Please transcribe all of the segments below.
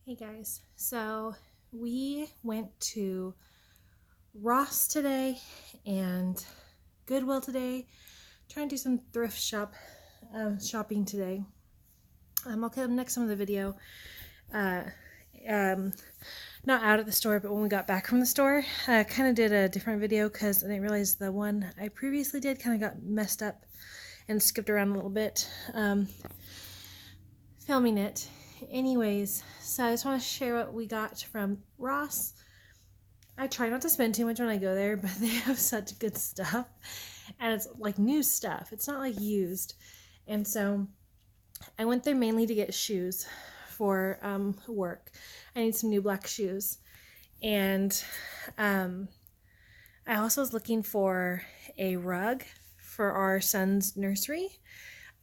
Hey guys, so we went to Ross today and Goodwill today, trying to do some thrift shopping today. I'll come next some of the video, uh, um, not out at the store, but when we got back from the store. I kind of did a different video because I didn't realize the one I previously did kind of got messed up and skipped around a little bit filming it. Anyways, so I just want to share what we got from Ross. I try not to spend too much when I go there, but they have such good stuff. And it's like new stuff. It's not like used. And so I went there mainly to get shoes for work. I need some new black shoes. And I also was looking for a rug for our son's nursery.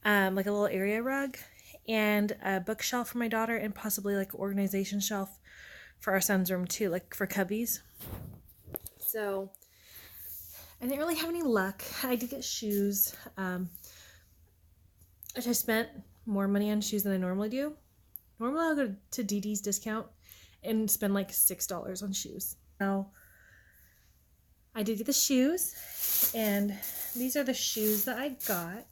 Like a little area rug. And a bookshelf for my daughter, and possibly like an organization shelf for our son's room too, like for cubbies. So I didn't really have any luck. I did get shoes. I spent more money on shoes than I normally do. Normally I'll go to DD's discount and spend like $6 on shoes. Now I did get the shoes, and these are the shoes that I got.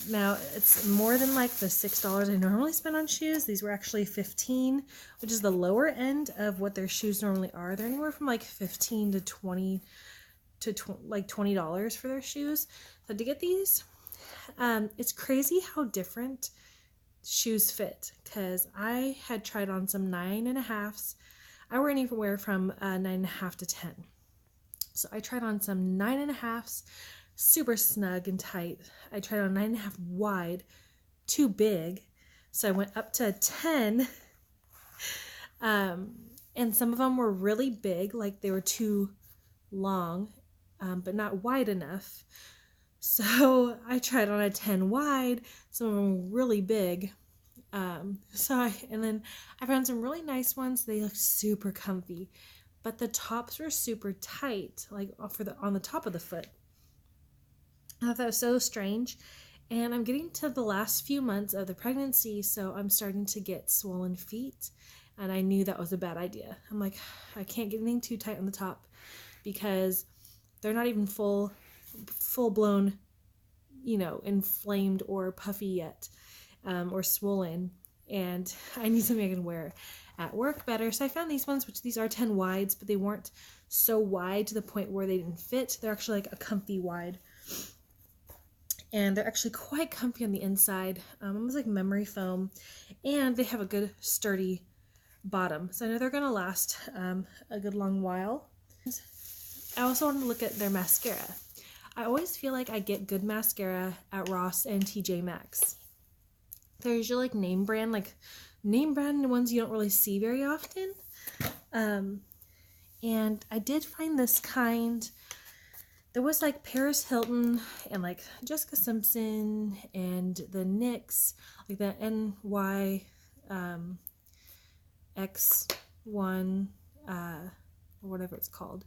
Now, it's more than like the $6 I normally spend on shoes. These were actually $15, which is the lower end of what their shoes normally are. They're anywhere from like $15 to $20 to like $20 for their shoes. So to get these, it's crazy how different shoes fit, because I had tried on some 9.5s. I wear anywhere from 9.5 to 10. So I tried on some 9.5s. Super snug and tight. I tried on 9.5 wide, too big, so I went up to 10. And some of them were really big, like they were too long, but not wide enough. So I tried on a 10 wide. Some of them were really big. And then I found some really nice ones. They looked super comfy, but the tops were super tight, like on the top of the foot. I thought that was so strange, and I'm getting to the last few months of the pregnancy, so I'm starting to get swollen feet, and I knew that was a bad idea. I'm like, I can't get anything too tight on the top because they're not even full-blown, inflamed or puffy yet, or swollen, and I need something I can wear at work better. So I found these ones, which these are 10 wides, but they weren't so wide to the point where they didn't fit. They're actually like a comfy wide. And they're actually quite comfy on the inside, almost like memory foam, and they have a good sturdy bottom, so I know they're going to last a good long while. I also wanted to look at their mascara. I always feel like I get good mascara at Ross and TJ Maxx. They're usually like name brand ones you don't really see very often, and I did find this kind. There was like Paris Hilton and like Jessica Simpson and the NYX, like the X1, or whatever it's called,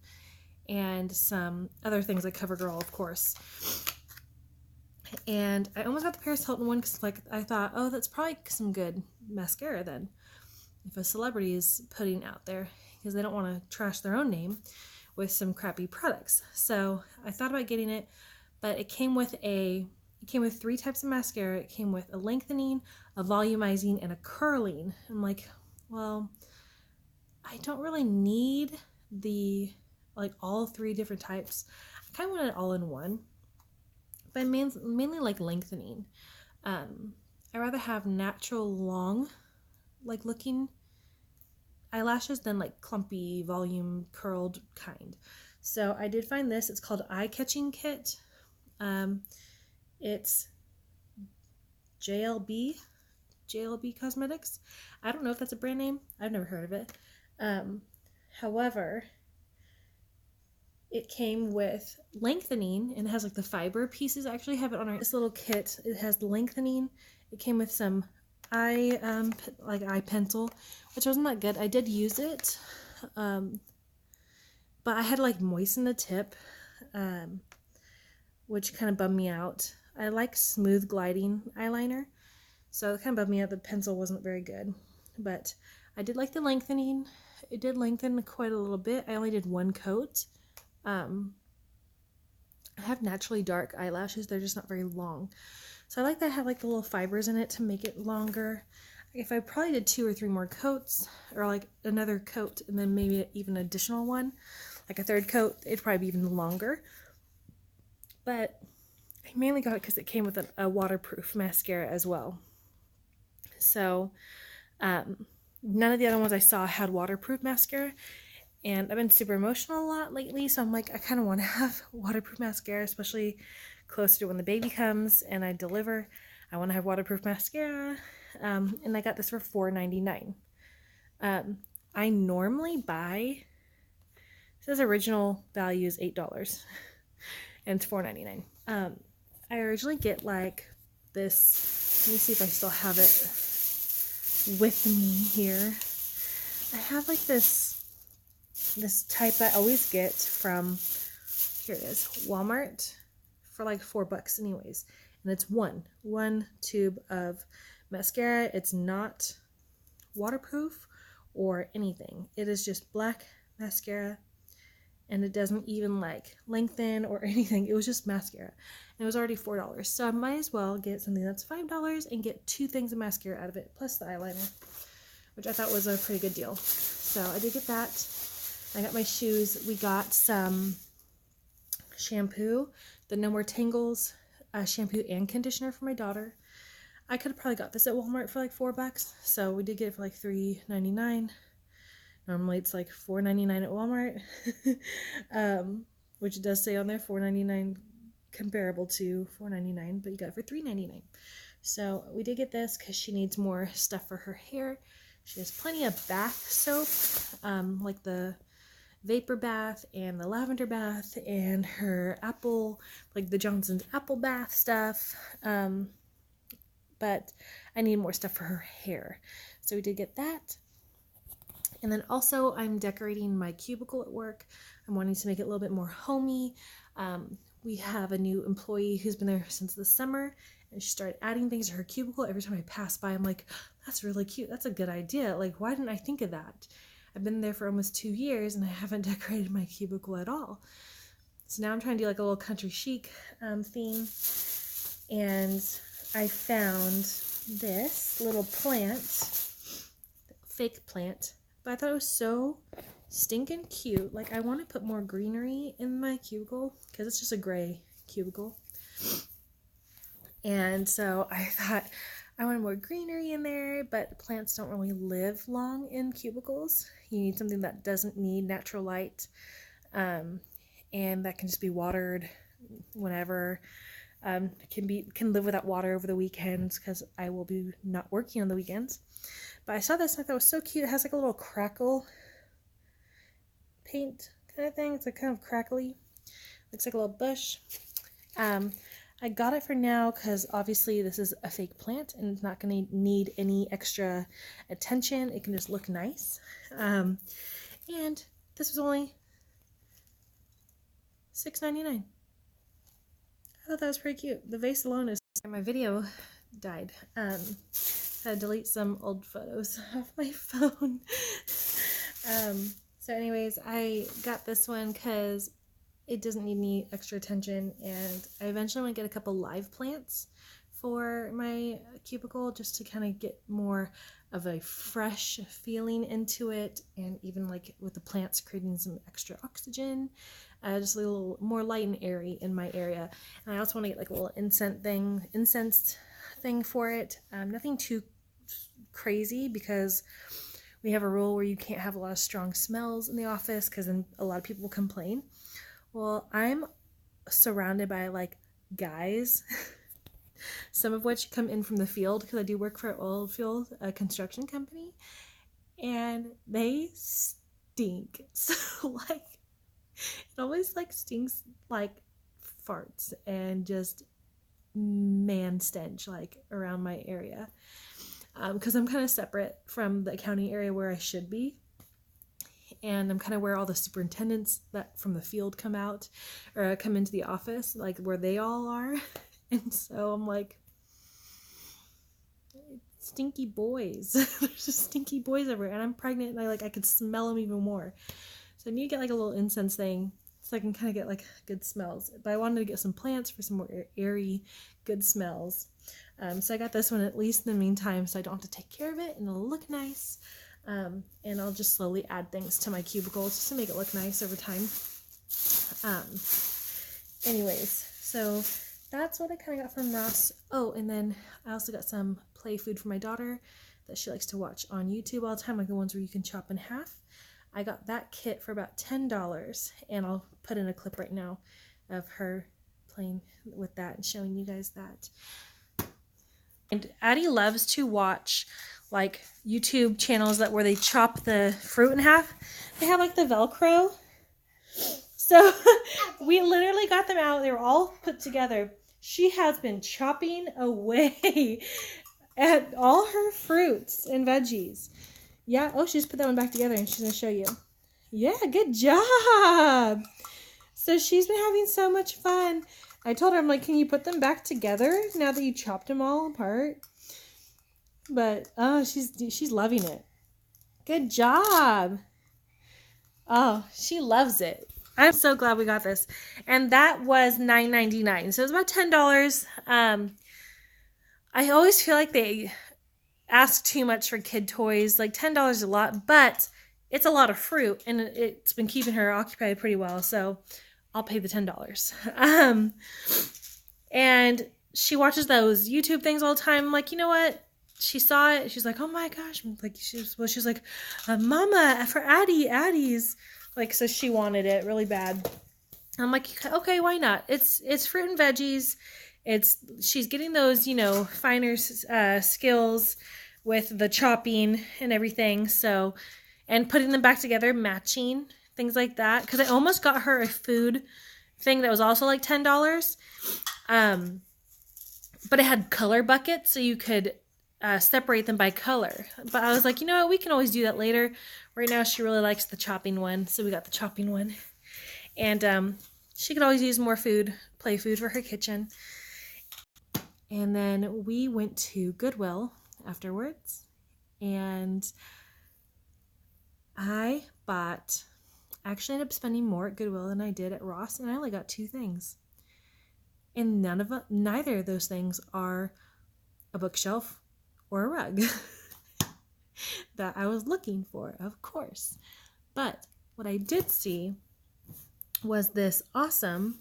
and some other things like CoverGirl, of course. And I almost got the Paris Hilton one because I thought, oh, that's probably some good mascara then, if a celebrity is putting out there, because they don't want to trash their own name with some crappy products. So I thought about getting it, but it came with 3 types of mascara. It came with a lengthening, a volumizing, and a curling. I'm like, well, I don't really need all 3 different types. I kind of want it all in one, but I mainly like lengthening. I rather have natural long looking eyelashes than like clumpy, volume, curled kind. So I did find this. It's called Eye Catching Kit. It's JLB Cosmetics. I don't know if that's a brand name. I've never heard of it. However, it came with lengthening, and it has like the fiber pieces. I actually have it on this little kit. It has lengthening. It came with some eye pencil, which wasn't that good. I did use it, but I had to like moisten the tip, which kind of bummed me out. I like smooth gliding eyeliner, so it kind of bummed me out. The pencil wasn't very good. but I did like the lengthening. It did lengthen quite a little bit. I only did one coat. I have naturally dark eyelashes. They're just not very long. So I like that I have like the little fibers in it to make it longer. If I probably did 2 or 3 more coats, or like another coat and then maybe even an additional one, like a 3rd coat, it'd probably be even longer. But I mainly got it because it came with a waterproof mascara as well. So none of the other ones I saw had waterproof mascara, and I've been super emotional a lot lately, so I'm like, I kind of want to have waterproof mascara, especially closer to when the baby comes and I deliver. I want to have waterproof mascara, and I got this for $4.99. I normally buy, it says original value is $8, and it's $4.99. I originally get like this, let me see if I still have it with me here. I have like this type I always get from, here it is, Walmart, for like $4 anyways. And it's one tube of mascara. It's not waterproof or anything. It is just black mascara, and it doesn't even like lengthen or anything. It was just mascara, and it was already $4. So I might as well get something that's $5 and get 2 things of mascara out of it, plus the eyeliner, which I thought was a pretty good deal. So I did get that. I got my shoes. We got some shampoo, the No More Tangles shampoo and conditioner for my daughter. I could have probably got this at Walmart for like $4, so we did get it for like $3.99. Normally it's like $4.99 at Walmart, which it does say on there $4.99 comparable to $4.99, but you got it for $3.99. So we did get this because she needs more stuff for her hair. She has plenty of bath soap, like the vapor bath and the lavender bath and her apple, like the Johnson's apple bath stuff. But I need more stuff for her hair. So we did get that. And then also I'm decorating my cubicle at work. I'm wanting to make it a little bit more homey. We have a new employee who's been there since the summer, and she started adding things to her cubicle. Every time I pass by, I'm like, that's really cute. That's a good idea. Like, why didn't I think of that? I've been there for almost 2 years and I haven't decorated my cubicle at all. So now I'm trying to do like a little country chic theme. And I found this little plant, fake plant, but I thought it was so stinking cute. Like, I want to put more greenery in my cubicle because it's just a gray cubicle. And so I thought I wanted more greenery in there, but plants don't really live long in cubicles. You need something that doesn't need natural light, and that can just be watered whenever. Can live without water over the weekends because I will be not working on the weekends. But I saw this and I thought it was so cute. It has like a little crackle paint kind of thing. It's like kind of crackly. Looks like a little bush. I got it for now because obviously this is a fake plant and it's not going to need any extra attention. It can just look nice. And this was only $6.99. I thought that was pretty cute. The vase alone is... My video died. I had to delete some old photos off my phone. So anyways, I got this one because it doesn't need any extra attention, and I eventually want to get a couple live plants for my cubicle just to kind of get more of a fresh feeling into it, and even like with the plants creating some extra oxygen, just a little more light and airy in my area. And I also want to get like a little incense thing for it. Nothing too crazy because we have a rule where you can't have a lot of strong smells in the office because then a lot of people will complain. Well, I'm surrounded by like guys, some of which come in from the field because I do work for an oil field, a construction company, and they stink. So like, it always like stinks like farts and just man stench like around my area. Because I'm kind of separate from the accounting area where I should be. And I'm kind of where all the superintendents that from the field come out or come into the office, like where they all are. And so I'm like, stinky boys. There's just stinky boys everywhere, and I'm pregnant, and I could smell them even more. So I need to get like a little incense thing so I can kind of get like good smells. But I wanted to get some plants for some more airy, good smells. So I got this one at least in the meantime, so I don't have to take care of it, and it'll look nice. And I'll just slowly add things to my cubicles just to make it look nice over time. Anyways, so that's what I kind of got from Ross. Oh, and then I also got some play food for my daughter that she likes to watch on YouTube all the time, like the ones where you can chop in half. I got that kit for about $10, and I'll put in a clip right now of her playing with that and showing you guys that. And Addie loves to watch like YouTube channels where they chop the fruit in half. They have like the Velcro. So we literally got them out. They were all put together. She has been chopping away at all her fruits and veggies. Yeah. Oh, she just put that one back together and she's going to show you. Yeah, good job. So she's been having so much fun. I told her, I'm like, can you put them back together now that you chopped them all apart? But, oh, she's loving it. Good job. Oh, she loves it. I'm so glad we got this. And that was $9.99. So it was about $10. I always feel like they ask too much for kid toys. Like $10 is a lot, but it's a lot of fruit. And it's been keeping her occupied pretty well. So I'll pay the $10. And she watches those YouTube things all the time. I'm like, you know what? She saw it. She's like, oh my gosh. Like she was like, Mama, for Addie's. Like, so she wanted it really bad. I'm like, okay, why not? It's fruit and veggies. She's getting those, you know, finer skills with the chopping and everything. So, and putting them back together, matching, things like that. Because I almost got her a food thing that was also like $10. But it had color buckets, so you could separate them by color. But I was like, you know what, we can always do that later. Right now she really likes the chopping one, so we got the chopping one. And she could always use more food, play food for her kitchen. And then we went to Goodwill afterwards, and I actually ended up spending more at Goodwill than I did at Ross, and I only got 2 things. And neither of those things are a bookshelf or a rug that I was looking for, of course. But what I did see was this awesome,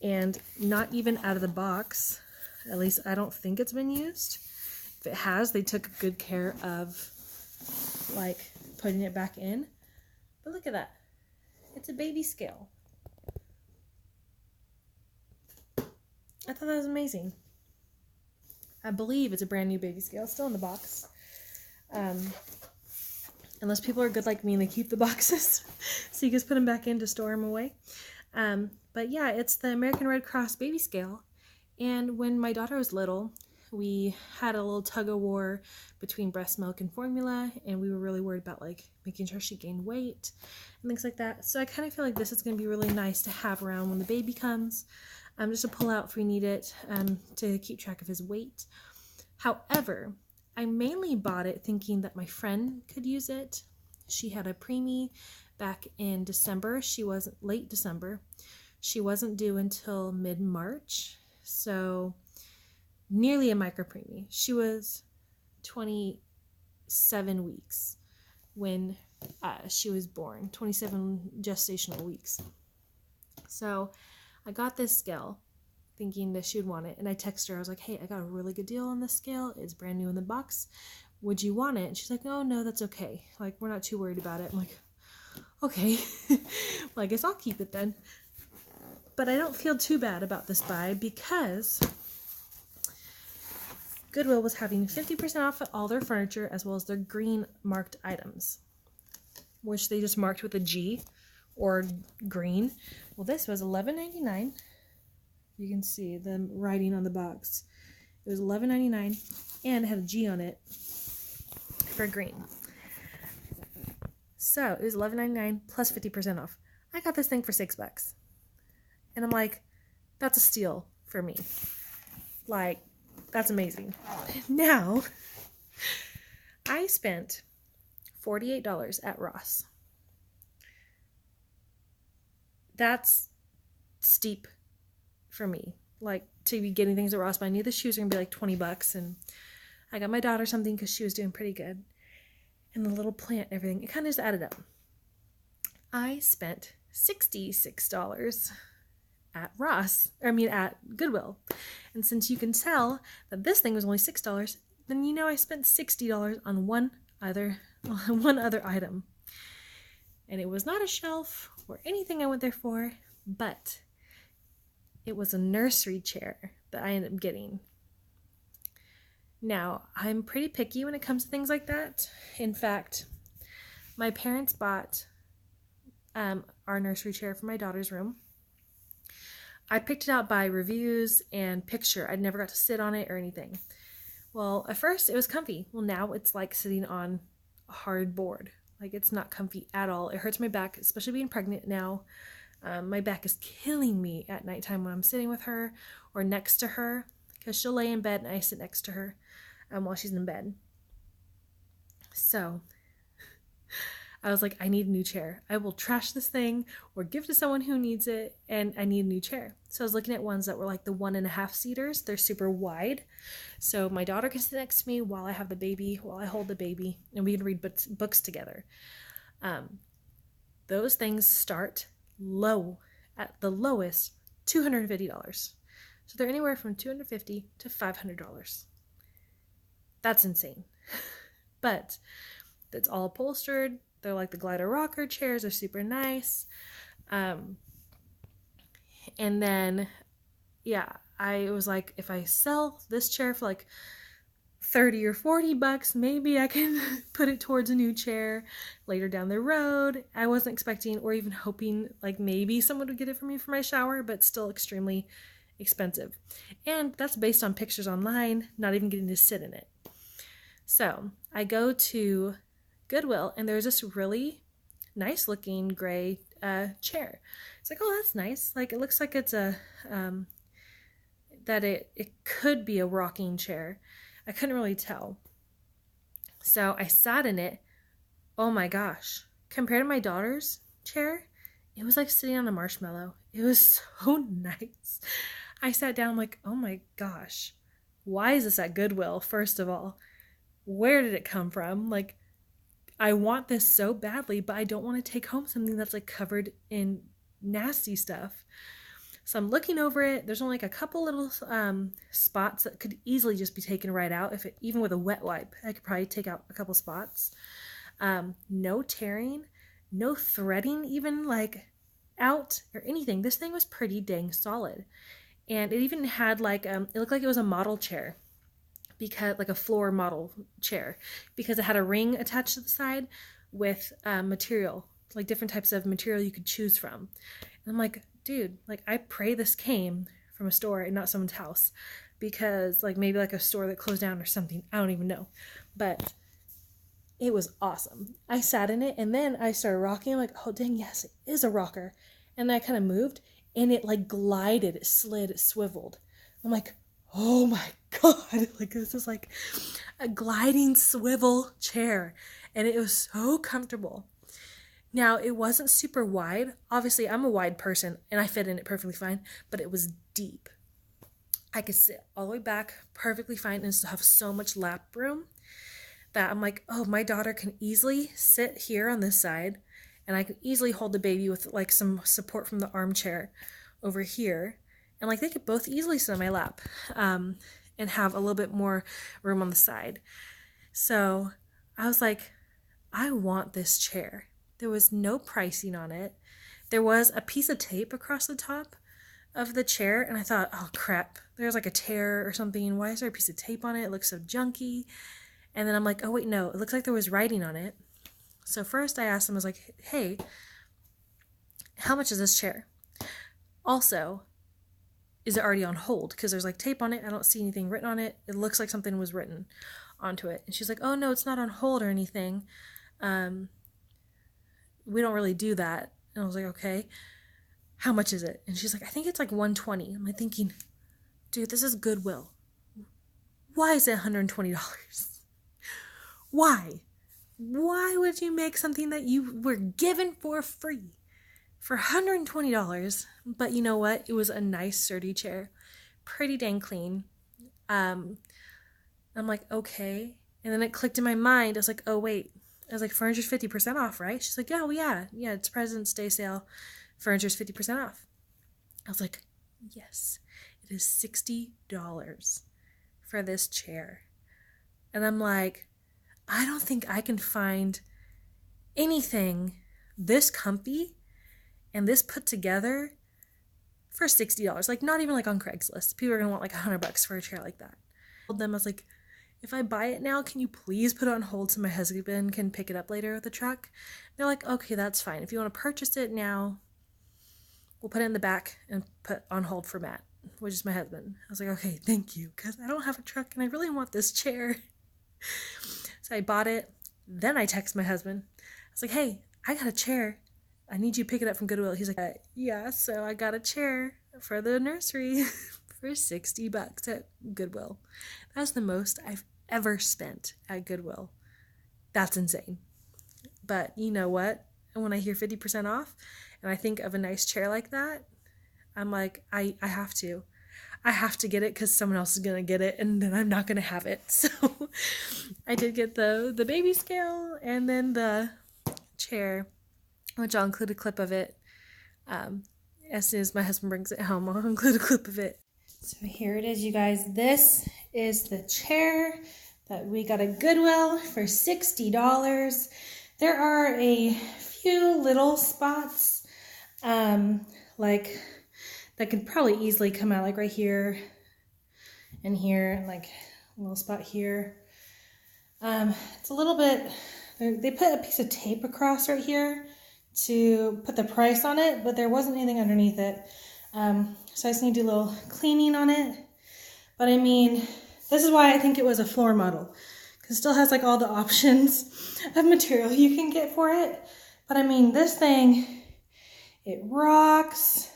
and not even out of the box, at least I don't think it's been used. If it has, they took good care of like putting it back in. But look at that. It's a baby scale. I thought that was amazing. I believe it's a brand new baby scale, still in the box. Unless people are good like me and they keep the boxes, so you just put them back in to store them away. But yeah, it's the American Red Cross baby scale. And when my daughter was little, we had a little tug of war between breast milk and formula, and we were really worried about like making sure she gained weight and things like that. So I kind of feel like this is going to be really nice to have around when the baby comes. Just to pull out if we need it, to keep track of his weight. However, I mainly bought it thinking that my friend could use it. She had a preemie back in December. She wasn't late December. She wasn't due until mid-March, so nearly a micro preemie. She was 27 weeks when she was born, 27 gestational weeks. So I got this scale thinking that she would want it, and I texted her. I was like, hey, I got a really good deal on this scale. It's brand new in the box. Would you want it? And she's like, oh, no, that's okay. Like, we're not too worried about it. I'm like, okay. Well, I guess I'll keep it then. But I don't feel too bad about this buy because Goodwill was having 50% off all their furniture as well as their green marked items, which they just marked with a G or green. Well, this was $11.99. You can see the writing on the box. It was $11.99 and it had a G on it for green. So it was $11.99 plus 50% off. I got this thing for $6. And I'm like, that's a steal for me. Like, that's amazing. Now, I spent $48 at Ross. That's steep for me. Like, to be getting things at Ross, but I knew the shoes were going to be like $20, and I got my daughter something because she was doing pretty good. And the little plant and everything, it kind of just added up. I spent $66 at at Goodwill. And since you can tell that this thing was only $6, then you know I spent $60 on one other item. And it was not a shelf or anything I went there for, but it was a nursery chair that I ended up getting. Now, I'm pretty picky when it comes to things like that. In fact, my parents bought our nursery chair for my daughter's room. I picked it out by reviews and picture. I never got to sit on it or anything. Well, at first it was comfy. Well, now it's like sitting on a hard board. Like, it's not comfy at all. It hurts my back, especially being pregnant now. My back is killing me at nighttime when I'm sitting with her or next to her, because she'll lay in bed and I sit next to her while she's in bed. So I was like, I need a new chair. I will trash this thing or give it to someone who needs it, and I need a new chair. So I was looking at ones that were like the 1.5 seaters. They're super wide. So my daughter can sit next to me while I hold the baby, and we can read books together. Those things start low, at the lowest, $250. So they're anywhere from $250 to $500. That's insane. But it's all upholstered. They're like the glider rocker chairs. They're super nice. And then, yeah, I was like, if I sell this chair for like $30 or $40, maybe I can put it towards a new chair later down the road. I wasn't expecting or even hoping like maybe someone would get it for me for my shower, but still extremely expensive. And that's based on pictures online, not even getting to sit in it. So I go to Goodwill, and there's this really nice looking gray chair. It's like, oh, that's nice. Like, it looks like it's it could be a rocking chair. I couldn't really tell. So I sat in it. Oh my gosh. Compared to my daughter's chair, it was like sitting on a marshmallow. It was so nice. I sat down like, oh my gosh. Why is this at Goodwill, first of all? Where did it come from? Like, I want this so badly, but I don't want to take home something that's like covered in nasty stuff. So I'm looking over it. There's only like a couple little spots that could easily just be taken right out. Even with a wet wipe, I could probably take out a couple spots. No tearing, no threading even like out or anything. This thing was pretty dang solid. And it even had like, it looked like it was a model chair. Because like a floor model chair, because it had a ring attached to the side with material, like different types of material you could choose from. And I'm like, dude, like, I pray this came from a store and not someone's house, because like maybe like a store that closed down or something. I don't even know, but it was awesome. I sat in it, and then I started rocking. I'm like, oh dang, yes, it is a rocker. And then I kind of moved, and it like glided, it slid, it swiveled. I'm like, oh my God, like this is like a gliding swivel chair, and it was so comfortable. Now, it wasn't super wide. Obviously, I'm a wide person and I fit in it perfectly fine, but it was deep. I could sit all the way back perfectly fine and still have so much lap room that I'm like, oh, my daughter can easily sit here on this side, and I can easily hold the baby with like some support from the armchair over here. And like they could both easily sit on my lap and have a little bit more room on the side. So I was like, I want this chair. There was no pricing on it. There was a piece of tape across the top of the chair, and I thought, oh crap, there's like a tear or something. Why is there a piece of tape on it? It looks so junky. And then I'm like, oh wait, no, it looks like there was writing on it. So first I asked them, I was like, hey, how much is this chair? Also, is it already on hold? Because there's like tape on it. I don't see anything written on it. It looks like something was written onto it. And she's like, oh no, it's not on hold or anything. We don't really do that. And I was like, okay, how much is it? And she's like, I think it's like $120. I'm like thinking, dude, this is Goodwill. why is it $120? Why? Why would you make something that you were given for free for $120? But you know what? It was a nice sturdy chair, pretty dang clean. I'm like, okay. And then it clicked in my mind. I was like, oh wait. I was like, furniture's 50% off, right? She's like, yeah, well, yeah, it's President's Day sale. Furniture's 50% off. I was like, yes, it is $60 for this chair. And I'm like, I don't think I can find anything this comfy and this put together for $60. Like, not even like on Craigslist. People are gonna want like $100 for a chair like that. I told them, I was like, if I buy it now, can you please put it on hold so my husband can pick it up later with the truck? They're like, okay, that's fine. If you want to purchase it now, we'll put it in the back and put on hold for Matt, which is my husband. I was like, okay, thank you, because I don't have a truck and I really want this chair. So I bought it. Then I text my husband. I was like, hey, I got a chair. I need you to pick it up from Goodwill. He's like, yeah, so I got a chair for the nursery for $60 at Goodwill. That was the most I've ever spent at Goodwill. That's insane. But you know what? And when I hear 50% off and I think of a nice chair like that, I'm like, I have to. I have to get it because someone else is going to get it and then I'm not going to have it. So I did get the baby scale and then the chair, which I'll include a clip of it. As soon as my husband brings it home, I'll include a clip of it. So here it is, you guys. This is the chair that we got at Goodwill for $60. There are a few little spots, like that could probably easily come out, like right here and here, and like a little spot here. It's a little bit, they put a piece of tape across right here to put the price on it, but there wasn't anything underneath it. So I just need to do a little cleaning on it. But I mean, this is why I think it was a floor model, because it still has like all the options of material you can get for it. But I mean, this thing, it rocks,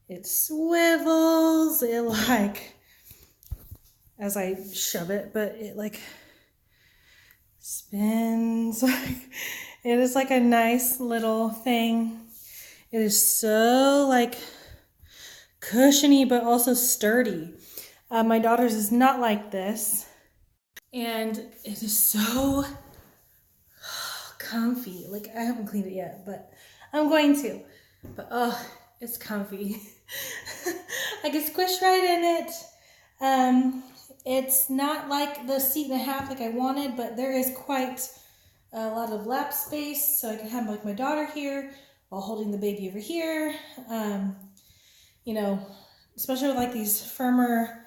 it swivels, it like, as I shove it, but it like spins. It is like a nice little thing. It is so like cushiony, but also sturdy. My daughter's is not like this. And it is so comfy. Like, I haven't cleaned it yet, but I'm going to. But oh, it's comfy. I can squish right in it. It's not like the seat and a half like I wanted, but there is quite a lot of lap space, so I can have like my daughter here while holding the baby over here. You know, especially with like these firmer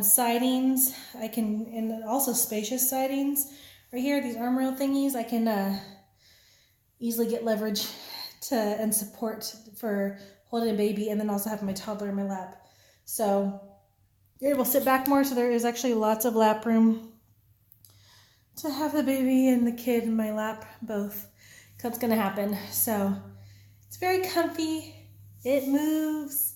sidings, I can, and also spacious sidings right here, these armrest thingies, I can easily get leverage to and support for holding a baby, and then also have my toddler in my lap. So you're able to sit back more, so there is actually lots of lap room to have the baby and the kid in my lap both. That's gonna happen. So it's very comfy, it moves,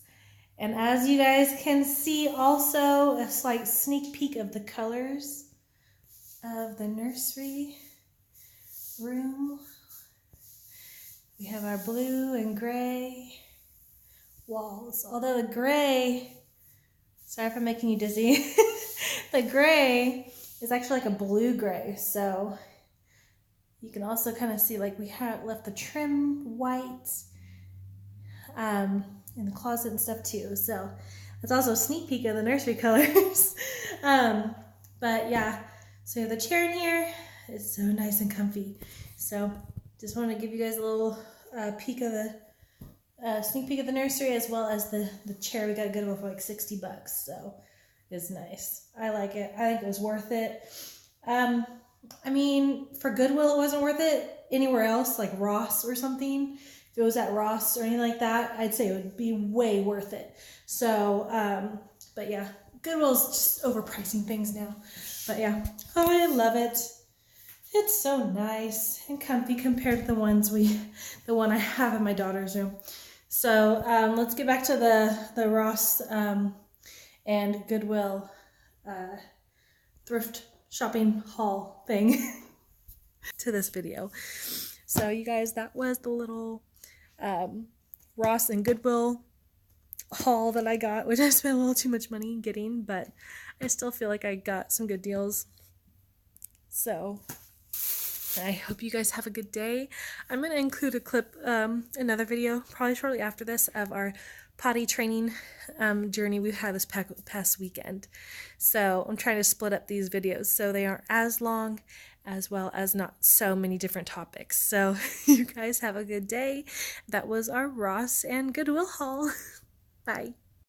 and as you guys can see, also a slight sneak peek of the colors of the nursery room. We have our blue and gray walls, although the gray, sorry for making you dizzy, the gray is actually like a blue gray, so you can also kind of see like we have left the trim white in the closet and stuff too, so that's also a sneak peek of the nursery colors. But yeah, so the chair in here is so nice and comfy. So just want to give you guys a little peek of the sneak peek of the nursery, as well as the chair we got Goodwill for like $60. So it's nice. I like it. I think it was worth it. I mean, for Goodwill, it wasn't worth it. Anywhere else, like Ross or something, if it was at Ross or anything like that, I'd say it would be way worth it. So, but yeah, Goodwill's just overpricing things now. But yeah, oh, I love it. It's so nice and comfy compared to the one I have in my daughter's room. So let's get back to the Ross and Goodwill thrift shopping haul thing to this video. So you guys, that was the little Ross and Goodwill haul that I got, which I spent a little too much money getting, but I still feel like I got some good deals. So I hope you guys have a good day. I'm going to include a clip, another video, probably shortly after this, of our potty training journey we've had this past weekend. So I'm trying to split up these videos so they aren't as long, as well as not so many different topics. So you guys have a good day. That was our Ross and Goodwill haul. Bye.